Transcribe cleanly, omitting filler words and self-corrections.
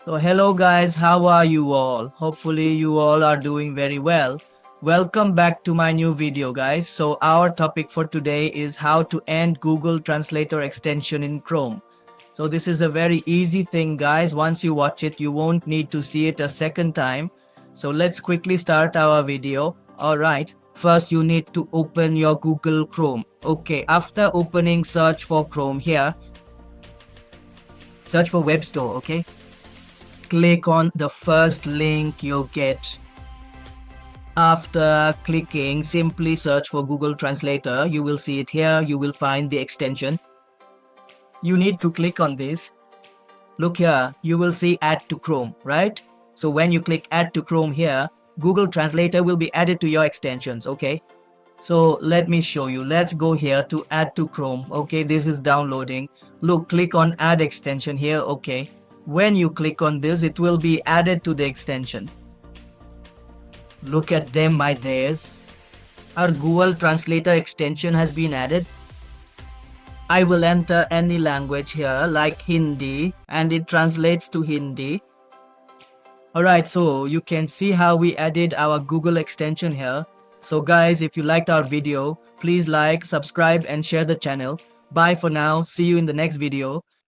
So hello guys, how are you all? Hopefully you all are doing very well. Welcome back to my new video guys. So our topic for today is how to end Google Translator extension in Chrome. So this is a very easy thing guys. Once you watch it, you won't need to see it a second time. So let's quickly start our video. Alright, first you need to open your Google Chrome. Okay, after opening search for Chrome here, search for web store, okay? Click on the first link you get. After clicking, simply search for Google Translator. You will see it here. You will find the extension. You need to click on this. Look here, you will see add to Chrome, right? So when you click add to Chrome here, Google Translator will be added to your extensions, okay? So let me show you. Let's go here to add to Chrome. Okay, this is downloading. Look, click on add extension here, okay? When you click on this, it will be added to the extension. Look at them, my dears. Our Google Translator extension has been added. I will enter any language here like Hindi and it translates to Hindi. Alright, so you can see how we added our Google extension here. So guys, if you liked our video, please like, subscribe and share the channel. Bye for now. See you in the next video.